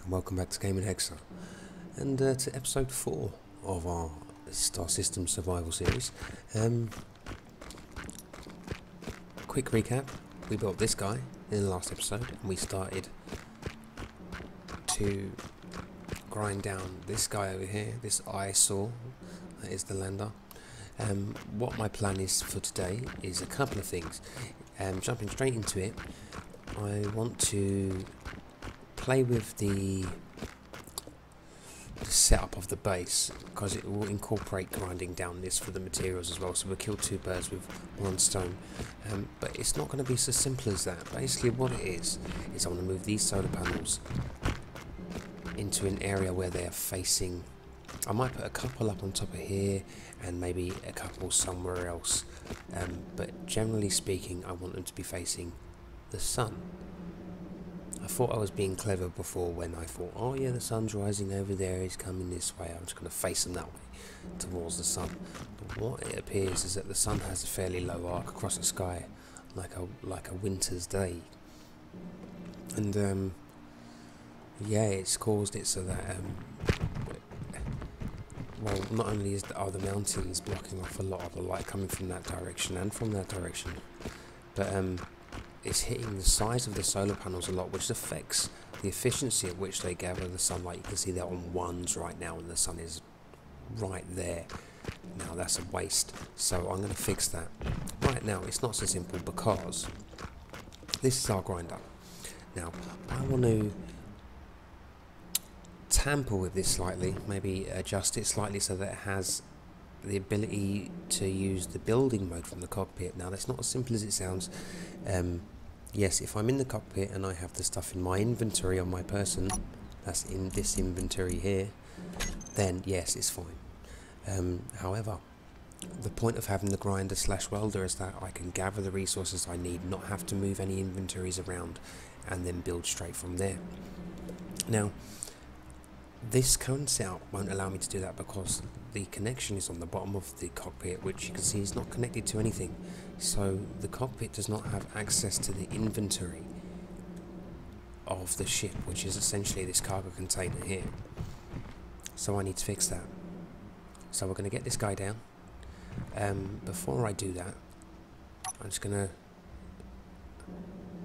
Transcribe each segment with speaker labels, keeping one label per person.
Speaker 1: and welcome back to Gaming Hexa, and to episode 4 of our Star System Survival series. Quick recap: we built this guy in the last episode, and we started to grind down this guy over here, this eyesore. That is the lander. What my plan is for today is a couple of things. Jumping straight into it, I want to play with the setup of the base, because it will incorporate grinding down this for the materials as well, so we'll kill two birds with one stone. But it's not going to be so simple as that. Basically what it is I want to move these solar panels into an area where they are facing. I might put a couple up on top of here and maybe a couple somewhere else, but generally speaking I want them to be facing the sun. I thought I was being clever before when I thought, oh yeah, the sun's rising over there, he's coming this way, I'm just going to face him that way towards the sun. But what it appears is that the sun has a fairly low arc across the sky, like a winter's day, and yeah, it's caused it so that well, not only are the mountains blocking off a lot of the light coming from that direction and from that direction, but it's hitting the size of the solar panels a lot, which affects the efficiency at which they gather the sunlight. You can see they're on ones right now and the sun is right there. Now that's a waste, so I'm going to fix that. Right now it's not so simple, because this is our grinder. Now I want to tamper with this slightly, maybe adjust it slightly so that it has the ability to use the building mode from the cockpit. Now that's not as simple as it sounds. Yes, if I'm in the cockpit and I have the stuff in my inventory on my person, that's in this inventory here, then yes, it's fine. However, the point of having the grinder / welder is that I can gather the resources I need, not have to move any inventories around, and then build straight from there. Now this current setup won't allow me to do that, because the connection is on the bottom of the cockpit, which you can see is not connected to anything. So the cockpit does not have access to the inventory of the ship, which is essentially this cargo container here. So I need to fix that. So we're going to get this guy down. Before I do that, I'm just going to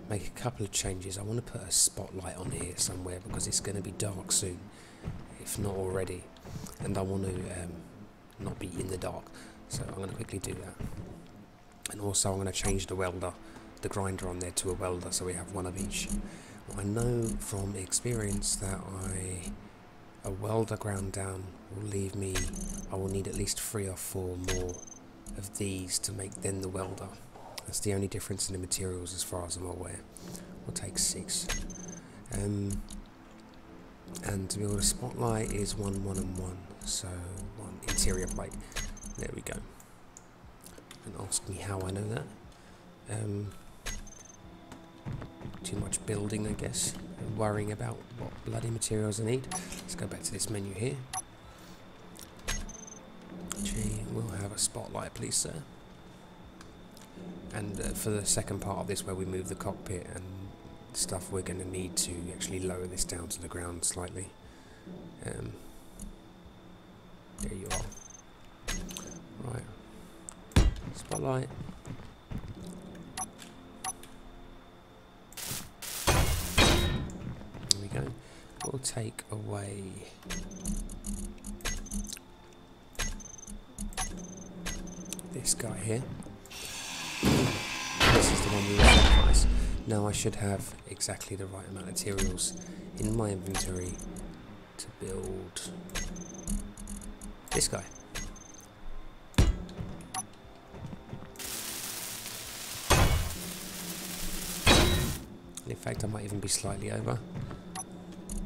Speaker 1: make a couple of changes. I want to put a spotlight on here somewhere, because it's going to be dark soon, if not already, and I want to not be in the dark, so I'm going to quickly do that. And also I'm going to change the welder, the grinder on there, to a welder, so we have one of each. I know from experience that a welder ground down will leave me, I will need at least 3 or 4 more of these to make then the welder. That's the only difference in the materials as far as I'm aware. We'll take 6. And to build a spotlight is 1, 1 and 1, so 1 interior plate. There we go. And ask me how I know that. Too much building, I guess, and worrying about what bloody materials I need. Let's go back to this menu here. Gee, we'll have a spotlight, please, sir. And for the second part of this, where we move the cockpit and stuff, we're going to need to actually lower this down to the ground slightly. There you are. Right. Spotlight. There we go. We'll take away this guy here. This is the one we sacrifice. Now I should have exactly the right amount of materials in my inventory to build this guy. In fact, I might even be slightly over.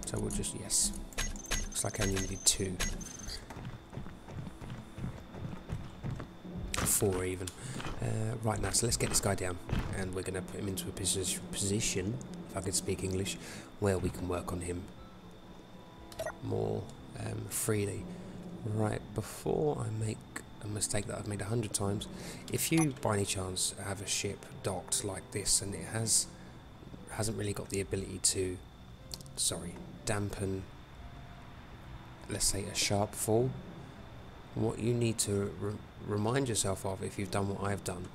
Speaker 1: So we'll just, yes. Looks like I only needed 2. 4 even. Right now, so let's get this guy down, and we're going to put him into a position, if I can speak English, where we can work on him more freely. Right, before I make a mistake that I've made 100 times, if you by any chance have a ship docked like this and it hasn't really got the ability to dampen, let's say, a sharp fall. What you need to remind yourself of, if you've done what I've done,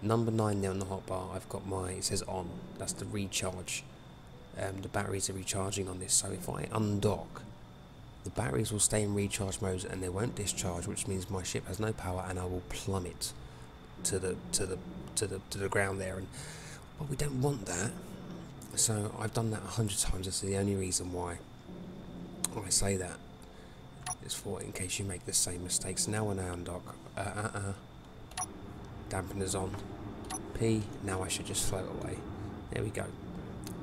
Speaker 1: number 9 there on the hotbar, I've got it says on, that's the recharge. The batteries are recharging on this, so if I undock, the batteries will stay in recharge mode and they won't discharge, which means my ship has no power and I will plummet to the ground there. And well, we don't want that. So I've done that 100 times. That's the only reason why I say that. It's for in case you make the same mistakes. Now when I undock, dampeners on, P. Now I should just float away. There we go.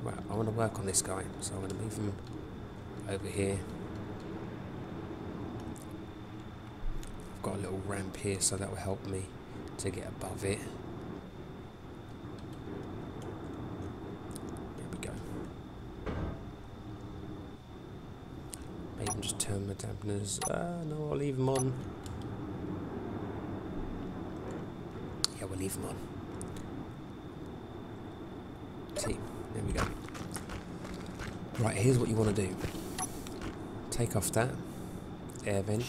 Speaker 1: Right, I want to work on this guy, so I'm going to move him over here. I've got a little ramp here, so that will help me to get above it. There we go. Maybe just turn my dampeners. No, I'll leave them on. Yeah, we'll leave them on. See, there we go. Right, here's what you want to do. Take off that air vent.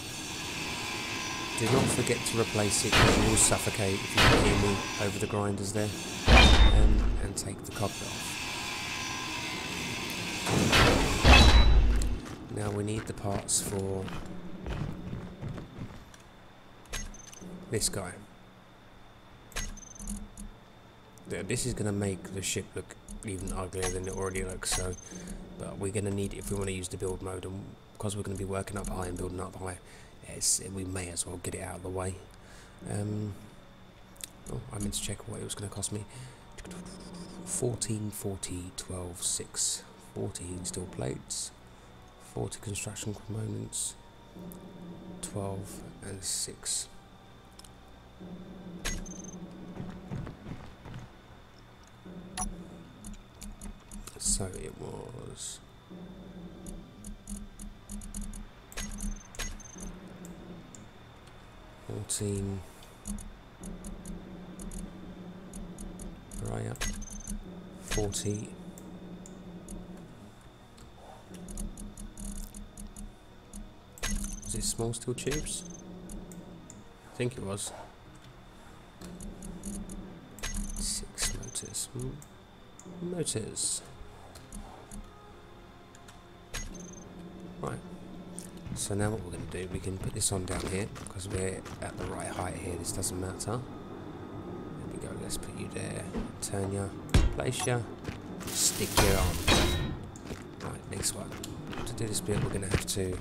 Speaker 1: Do not forget to replace it, because you will suffocate if you can hear me over the grinders there. And take the cockpit off. Now we need the parts for this guy. This is going to make the ship look even uglier than it already looks, so, but we're going to need it if we want to use the build mode, and because we're going to be working up high and building up high, we may as well get it out of the way. Oh, I meant to check what it was going to cost me. 14, 40, 12, 6. 14 steel plates, 40 construction components, 12 and 6. So it was 14. Right up. 40. Was it small steel tubes? I think it was. 6 motors. Motors. Right. So now what we're going to do, we can put this on down here, because we're at the right height here, this doesn't matter. There we go, let's put you there, turn you, place you, stick you on. Right, next one. To do this bit, we're going to have to,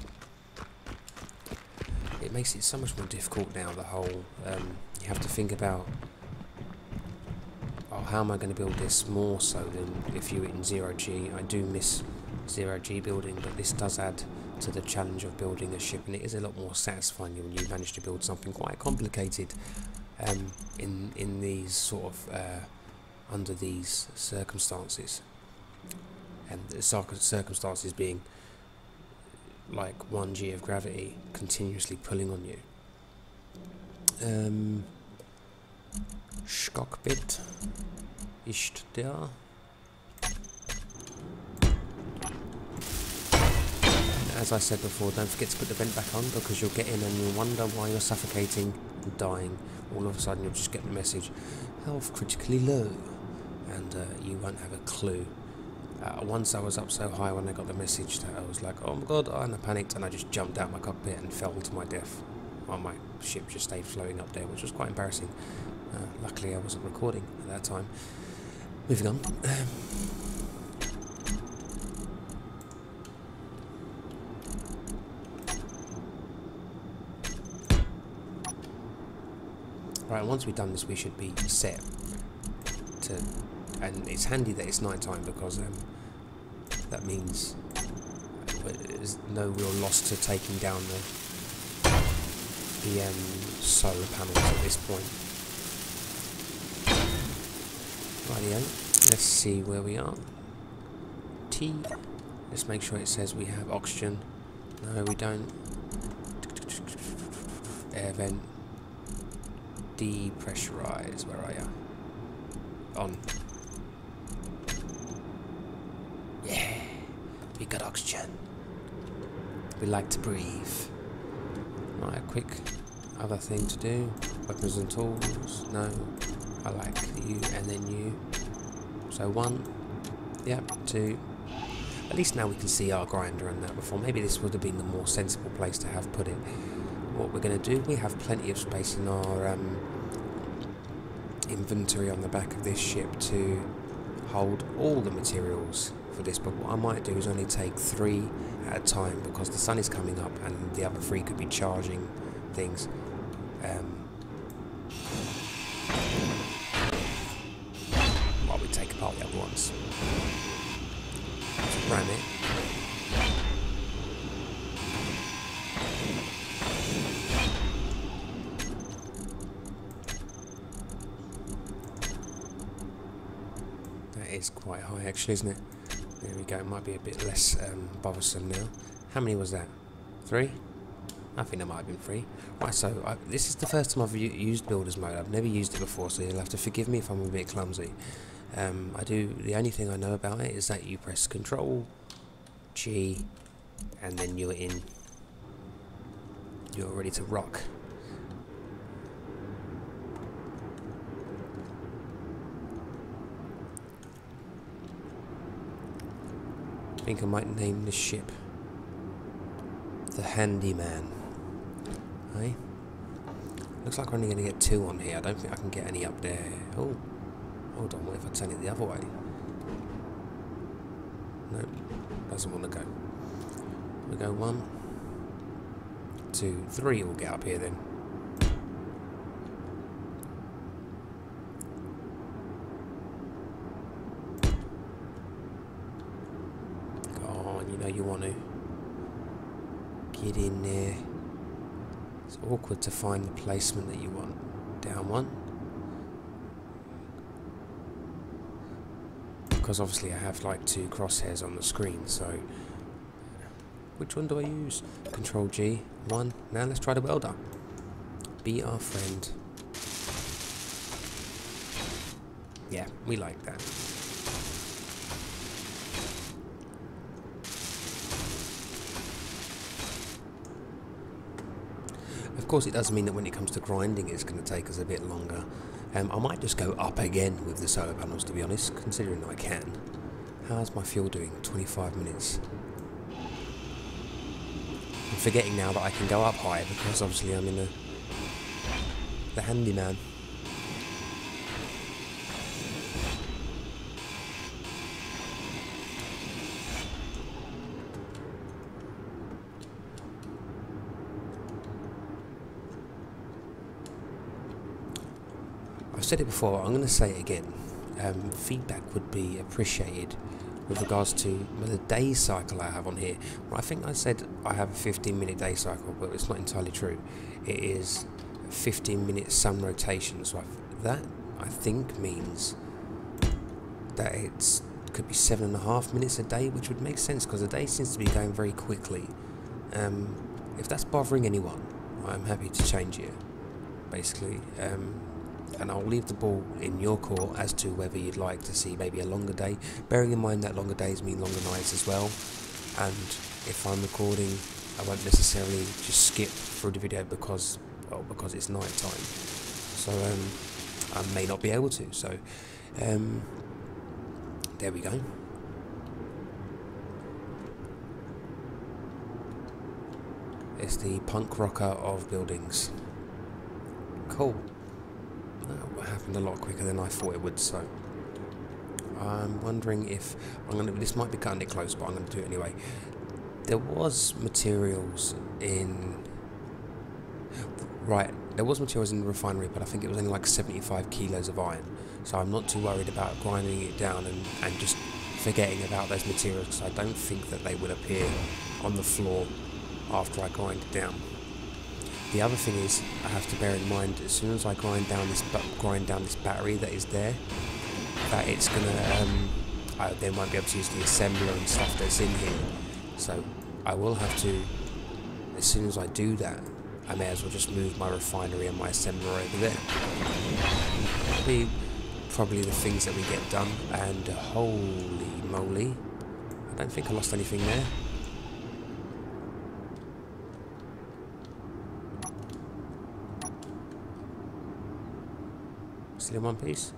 Speaker 1: it makes it so much more difficult now, the whole, you have to think about, oh, how am I going to build this more so than if you were in 0G. I do miss 0G building, but this does add to the challenge of building a ship, and it is a lot more satisfying when you manage to build something quite complicated in these sort of under these circumstances, and the circumstances being like 1G of gravity continuously pulling on you. Cockpit ist da. As I said before, don't forget to put the vent back on, because you'll get in and you'll wonder why you're suffocating and dying. All of a sudden you'll just get the message, health critically low, and you won't have a clue. Once I was up so high when I got the message that I was like, oh my god, and I panicked and I just jumped out my cockpit and fell to my death. Well, my ship just stayed floating up there, which was quite embarrassing. Luckily I wasn't recording at that time. Moving on. Right, once we've done this, we should be set to, and it's handy that it's night time, because that means there's no real loss to taking down the solar panels at this point. Rightio, let's see where we are. T. Let's make sure it says we have oxygen. No, we don't. Air vent. Depressurize. Where are you? On. Yeah. We got oxygen. We like to breathe. Right, a quick other thing to do. Weapons and tools. No. I like you and then you. So 1. Yep, 2. At least now we can see our grinder and that before. Maybe this would have been the more sensible place to have put it. What we're going to do, we have plenty of space in our inventory on the back of this ship to hold all the materials for this, but what I might do is only take 3 at a time because the sun is coming up and the other 3 could be charging things. While we take apart the other ones. Let's ram it. Is quite high actually, isn't it? There we go, it might be a bit less bothersome now. How many was that? 3? I think that might have been 3. Right, so this is the first time I've used builders mode. I've never used it before, so you'll have to forgive me if I'm a bit clumsy. The only thing I know about it is that you press Control G and then you're ready to rock. I think I might name this ship the Handyman. Hey? Looks like we're only going to get 2 on here. I don't think I can get any up there. Oh, hold on. What if I turn it the other way? Nope, doesn't want to go. We go 1, 2, 3. We'll get up here then. You want to get in there. It's awkward to find the placement that you want. Down 1. Because obviously I have like 2 crosshairs on the screen, so which one do I use? Control G. 1. Now let's try the welder. Be our friend. Yeah, we like that. Of course, it does mean that when it comes to grinding, it's going to take us a bit longer. I might just go up again with the solar panels, to be honest, considering I can. How's my fuel doing? 25 minutes. I'm forgetting now that I can go up higher because obviously I'm in the Handyman. I've said it before, I'm going to say it again. Feedback would be appreciated with regards to the day cycle I have on here. Well, I think I said I have a 15-minute day cycle, but it's not entirely true. It is a 15-minute sun rotation, so that I think means that it could be 7.5 minutes a day, which would make sense because the day seems to be going very quickly. If that's bothering anyone, I'm happy to change it, basically. And I'll leave the ball in your court as to whether you'd like to see maybe a longer day, bearing in mind that longer days mean longer nights as well. And if I'm recording, I won't necessarily just skip through the video because it's night time. So I may not be able to. So there we go. It's the punk rocker of buildings. Cool. That happened a lot quicker than I thought it would, so I'm wondering if this might be cutting it close, but I'm going to do it anyway. There was materials in the refinery, but I think it was only like 75 kilos of iron, so I'm not too worried about grinding it down and just forgetting about those materials, because I don't think that they would appear on the floor after I grind it down. The other thing is, I have to bear in mind, as soon as I grind down this battery that is there, that it's gonna, I then won't be able to use the assembler and stuff that's in here. So I will have to, as soon as I do that, I may as well just move my refinery and my assembler over there. That'll be probably the things that we get done. And holy moly, I don't think I lost anything there. Still in one piece?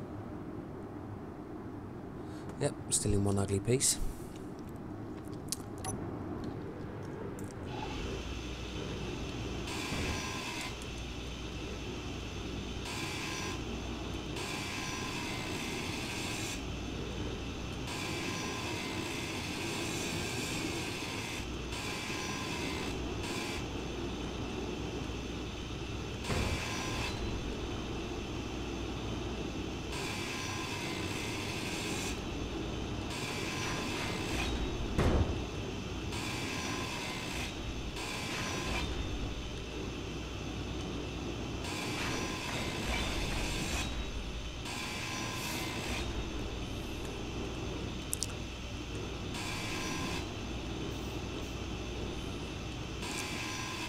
Speaker 1: Yep, still in one ugly piece.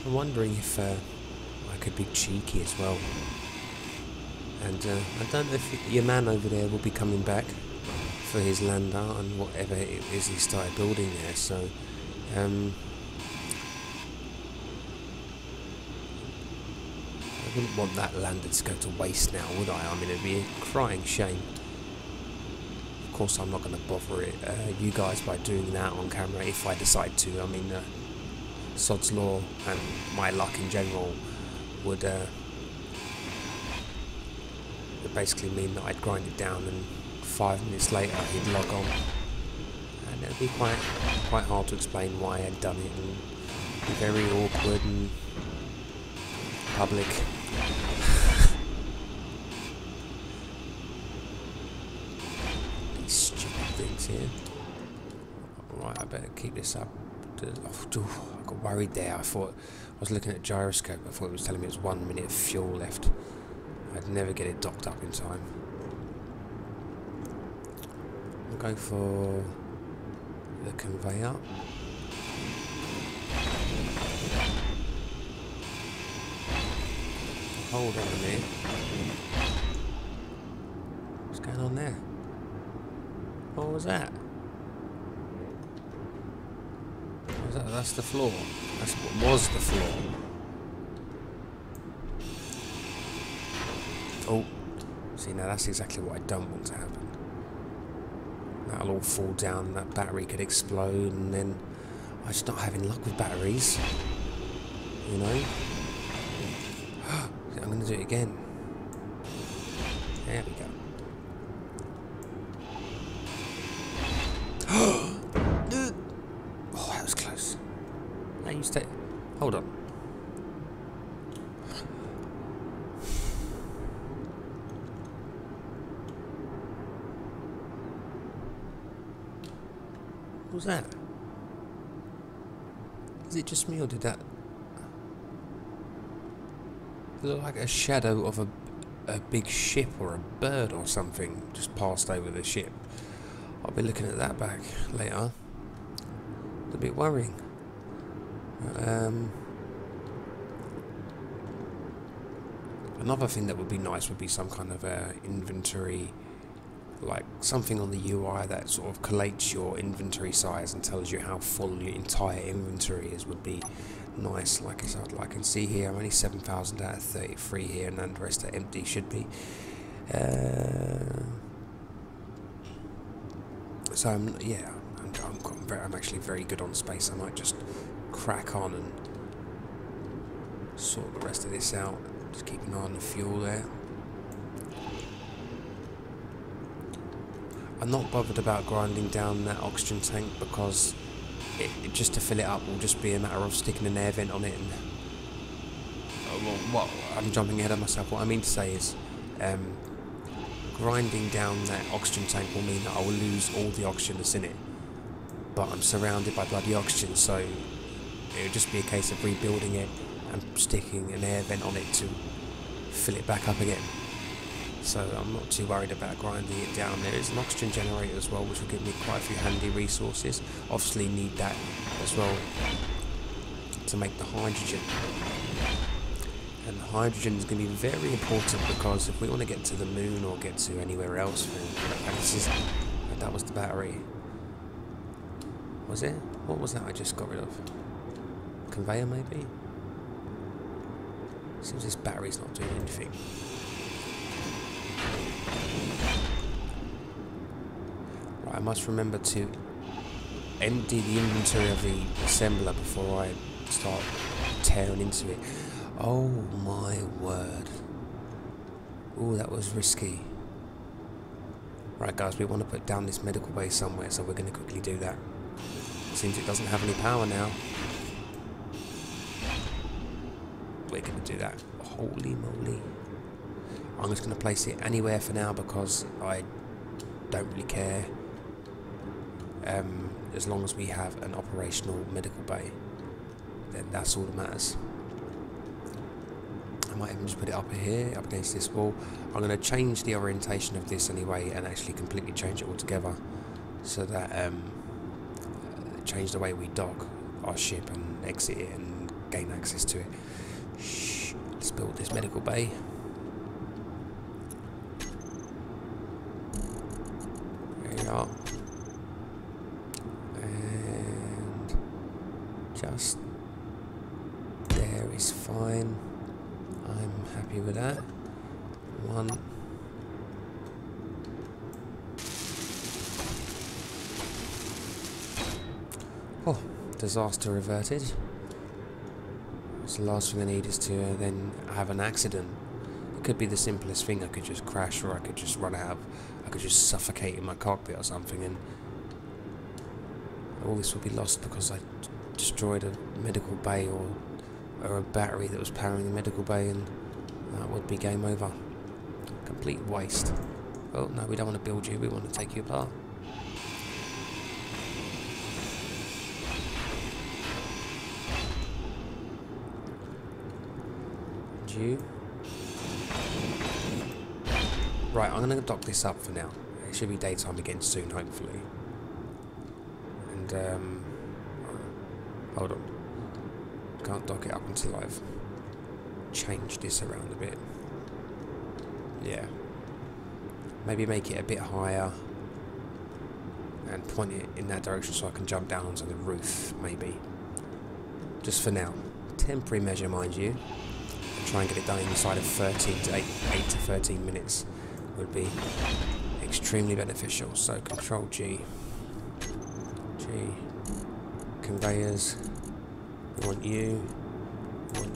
Speaker 1: I'm wondering if I could be cheeky as well. And I don't know if your man over there will be coming back for his land art and whatever it is he started building there. So I wouldn't want that land to go to waste now, would I? I mean, it'd be a crying shame. Of course, I'm not going to bother you guys by doing that on camera if I decide to. I mean, sod's law and my luck in general would basically mean that I'd grind it down and 5 minutes later he'd log on, and it'd be quite hard to explain why I'd done it, and be very awkward and public. These stupid things here. Right, I better keep this up. I got worried there. I thought I was looking at gyroscope. I thought it was telling me it was 1 minute of fuel left. I'd never get it docked up in time. I'll go for the conveyor. Hold on a minute. What's going on there? What was that? That's the floor. That's what was the floor. Oh, see, now that's exactly what I don't want to happen. That'll all fall down, that battery could explode, and then I'm just not having luck with batteries. You know? I'm going to do it again. There we go. Oh, that was close. Now you stay. Hold on. What was that? Is it just me, or did that look like a shadow of a big ship or a bird or something just passed over the ship? I'll be looking at that back later. It's a bit worrying. Another thing that would be nice would be some kind of inventory, like something on the UI that sort of collates your inventory size and tells you how full your entire inventory is. Would be nice. Like I can see here, I'm only 7,000 out of 33 here, and the rest are empty. Should be. So I'm actually very good on space. I might just crack on and sort the rest of this out. Just keep an eye on the fuel there. I'm not bothered about grinding down that oxygen tank, because it just to fill it up will just be a matter of sticking an air vent on it. And I'm jumping ahead of myself. What I mean to say is, grinding down that oxygen tank will mean that I will lose all the oxygen that's in it. But I'm surrounded by bloody oxygen, so it would just be a case of rebuilding it and sticking an air vent on it to fill it back up again. So I'm not too worried about grinding it down. There is an oxygen generator as well, which will give me quite a few handy resources. Obviously need that as well to make the hydrogen. And the hydrogen is going to be very important, because if we want to get to the moon or get to anywhere else, and that was the battery. Was it? What was that I just got rid of? Conveyor, maybe? Seems this battery's not doing anything. Right, I must remember to empty the inventory of the assembler before I start tearing into it. Oh my word. Ooh, that was risky. Right guys, we want to put down this medical bay somewhere, so we're going to quickly do that. Seems it doesn't have any power now. We're going to do that. Holy moly. I'm just going to place it anywhere for now because I don't really care. As long as we have an operational medical bay, then that's all that matters. I might even just put it up here, up against this wall. I'm going to change the orientation of this anyway and actually completely change it altogether so that change the way we dock our ship and exit it and gain access to it. Shh, let's build this medical bay. There we are. And just there is fine. I'm happy with that. One. Oh, disaster averted. So the last thing I need is to then have an accident. It could be the simplest thing. I could just crash, or I could just run out. I could just suffocate in my cockpit or something, and all this would be lost because I destroyed a medical bay or a battery that was powering the medical bay, and that would be game over. Complete waste. Oh no, we don't want to build you, we want to take you apart. And you. Right, I'm going to dock this up for now. It should be daytime again soon, hopefully. And hold on. Can't dock it up until I've changed this around a bit. Yeah. Maybe make it a bit higher and point it in that direction so I can jump down onto the roof, maybe. Just for now. Temporary measure, mind you. Try and get it done inside of 8 to 13 minutes would be extremely beneficial. So Control G. Conveyors. We want you, and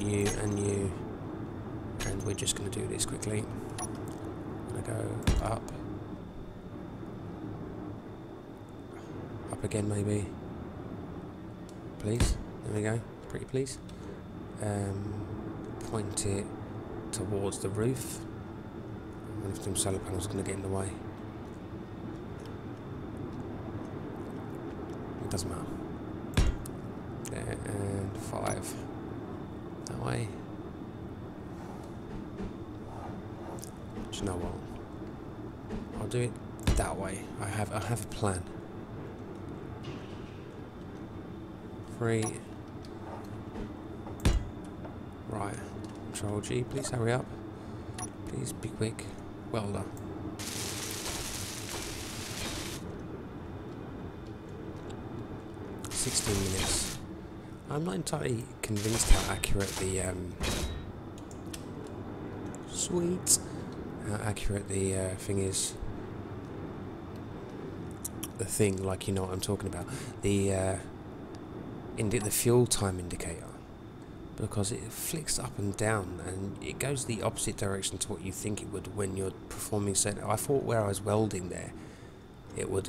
Speaker 1: you, and we're just going to do this quickly. I'm going to go up again maybe, please, there we go, pretty please. Point it towards the roof, and if them solar panels are going to get in the way. It doesn't matter. There, and 5 that way. Do you know what? I'll do it that way. I have a plan. 3. Right. Control G, please hurry up. Please be quick. Well done. $16 minutes. I'm not entirely convinced how accurate the thing is. The thing, like, you know what I'm talking about. The fuel time indicator, because it flicks up and down and it goes the opposite direction to what you think it would when you're performing certain. I thought where I was welding there, it would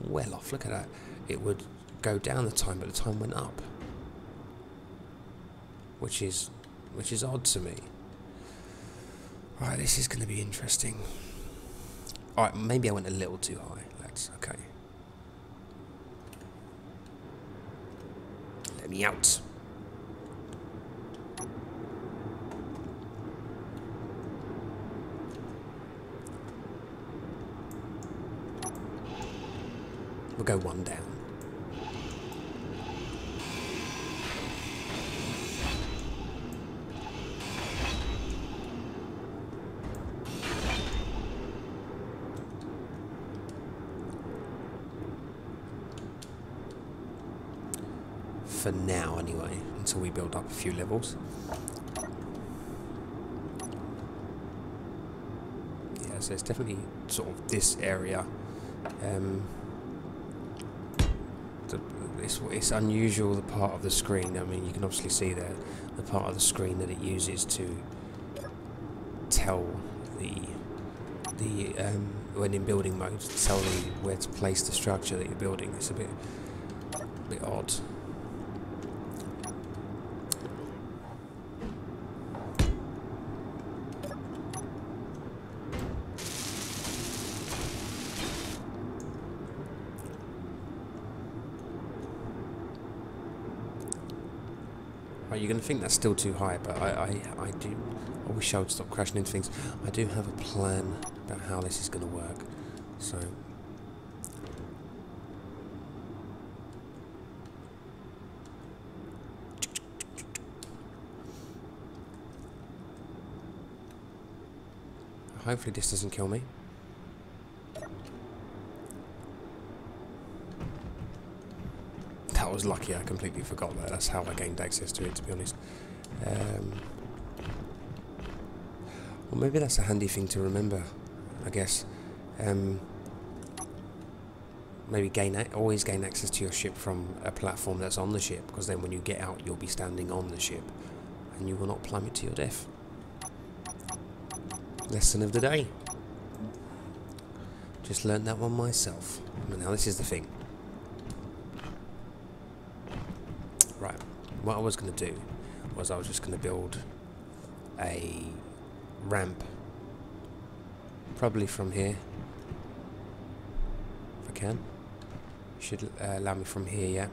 Speaker 1: well off. Look at that. It would go down the time, but the time went up, which is odd to me. Right, this is going to be interesting. Alright, maybe I went a little too high. Let's, okay. Let me out. We'll go 1 down. for now anyway, until we build up a few levels. Yeah, so it's definitely sort of this area. It's unusual, the part of the screen. I mean, you can obviously see there the part of the screen that it uses to tell when in building mode, to tell where to place the structure that you're building. It's a bit odd. You're going to think that's still too high, but I wish I would stop crashing into things. I do have a plan about how this is going to work. So hopefully this doesn't kill me. I was lucky, I completely forgot that. That's how I gained access to it, to be honest. Well, maybe that's a handy thing to remember, I guess. Maybe always gain access to your ship from a platform that's on the ship, because then when you get out, you'll be standing on the ship, and you will not plummet to your death. Lesson of the day. Just learned that one myself. But now this is the thing. Right, what I was going to do was I was just going to build a ramp, probably from here, if I can. Should allow me from here, yeah,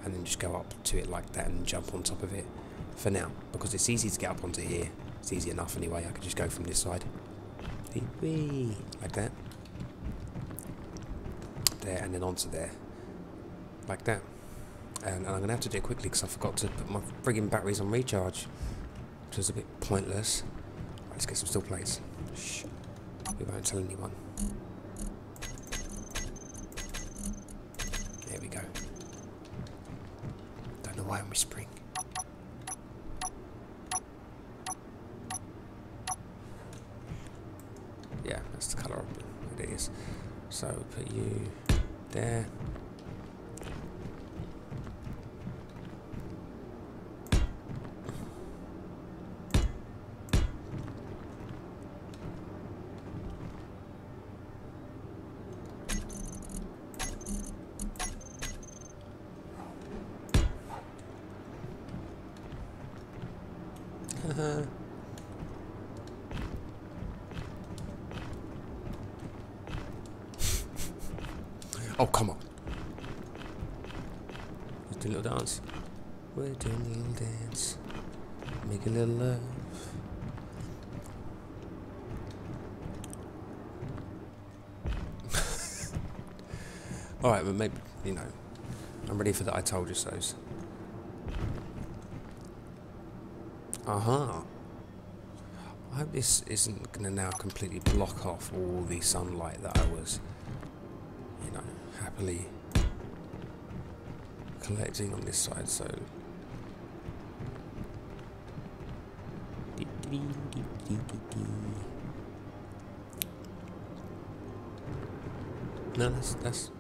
Speaker 1: and then just go up to it like that and jump on top of it for now, because it's easy to get up onto here. It's easy enough anyway. I could just go from this side, like that, there, and then onto there, like that. And I'm going to have to do it quickly because I forgot to put my friggin' batteries on recharge, which was a bit pointless. Right, let's get some steel plates. Shh. We won't tell anyone. There we go. Don't know why I'm whispering. Yeah, that's the colour of it is. So put you there. Oh, come on. Let's do a little dance. We're doing a little dance. Make a little love. Alright, but maybe, you know, I'm ready for the I told you so's. Aha. I hope this isn't going to now completely block off all the sunlight that I was, you know, happily collecting on this side, so. No, that's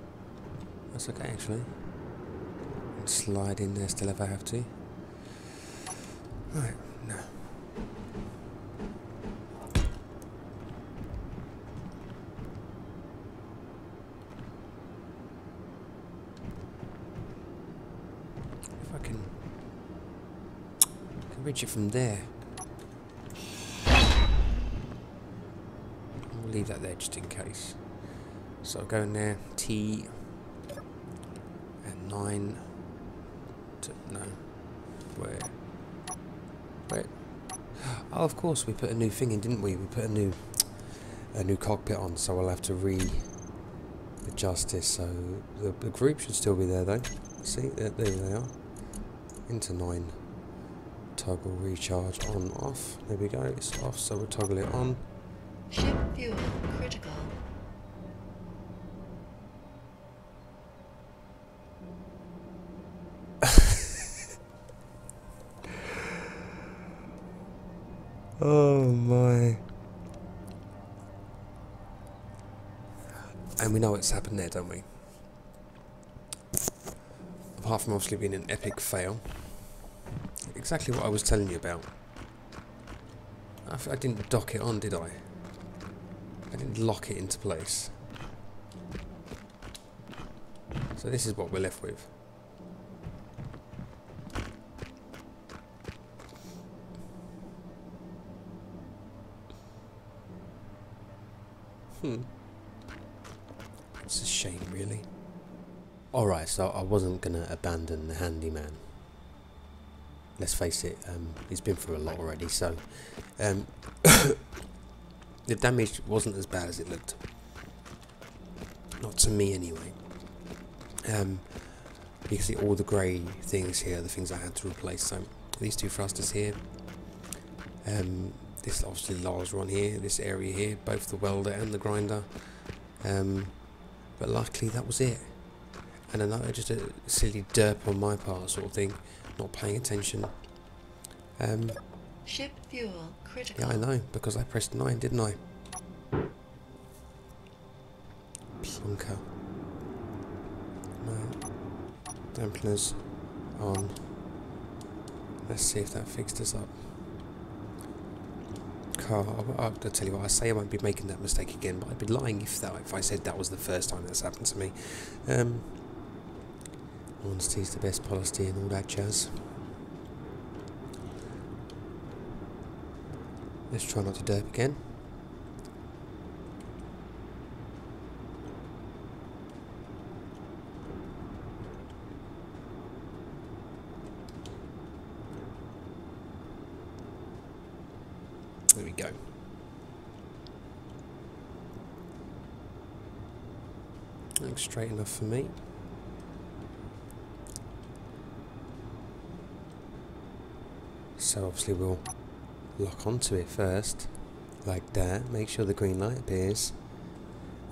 Speaker 1: okay actually. And slide in there still if I have to. Right, no. If I can reach it from there. I'll leave that there just in case. So go in there, T and 9 to, no, where? Oh, of course, we put a new thing in, didn't we? We put a new cockpit on, so I'll have to readjust this. So the group should still be there, though. See, there they are. Into 9. Toggle recharge on, off. There we go. It's off, so we'll toggle it on.
Speaker 2: Ship fuel critical.
Speaker 1: Oh my. And we know what's happened there, don't we? Apart from obviously being an epic fail. Exactly what I was telling you about. I didn't dock it on, did I? I didn't lock it into place. So this is what we're left with. It's a shame, really. Alright, so I wasn't going to abandon the Handyman. Let's face it, he's been through a lot already, so... the damage wasn't as bad as it looked. Not to me, anyway. You can see all the grey things here, the things I had to replace. So, these two thrusters here. This obviously large one here, this area here, both the welder and the grinder. But luckily that was it. And another, just a silly derp on my part sort of thing, not paying attention.
Speaker 2: Ship fuel critical.
Speaker 1: Yeah, I know, because I pressed 9, didn't I? Plunker. No. Dampeners on. Let's see if that fixed us up. I'll tell you what, I say I won't be making that mistake again, but I'd be lying if I said that was the first time that's happened to me. Honesty is the best policy and all that jazz. Let's try not to derp again. There we go. Looks straight enough for me. So obviously we'll lock onto it first, like that. Make sure the green light appears,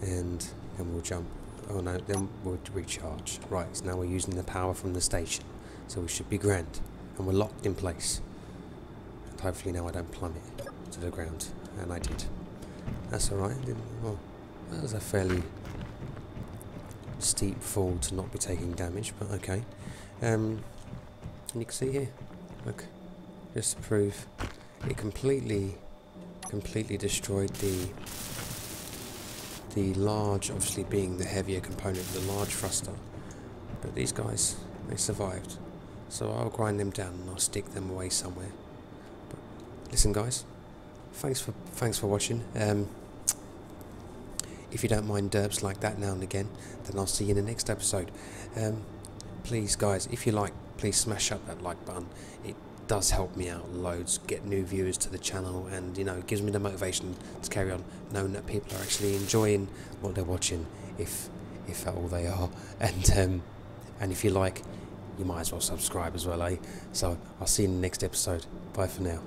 Speaker 1: and we'll jump. Oh no, then we'll recharge. Right, so now we're using the power from the station, so we should be grand, and we're locked in place. And hopefully now I don't plummet to the ground, and I did. That's alright. Well, that was a fairly steep fall to not be taking damage, but okay. And you can see here, look, just to prove, it completely destroyed the large, obviously being the heavier component, the large thruster. But these guys, they survived. So I'll grind them down and I'll stick them away somewhere. But listen, guys, thanks for watching. If you don't mind derps like that now and again, then I'll see you in the next episode. Please, guys, if you like, please smash up that like button. It does help me out loads, get new viewers to the channel, and you know, it gives me the motivation to carry on, knowing that people are actually enjoying what they're watching, if at all they are. And if you like, you might as well subscribe as well, eh? So I'll see you in the next episode. Bye for now.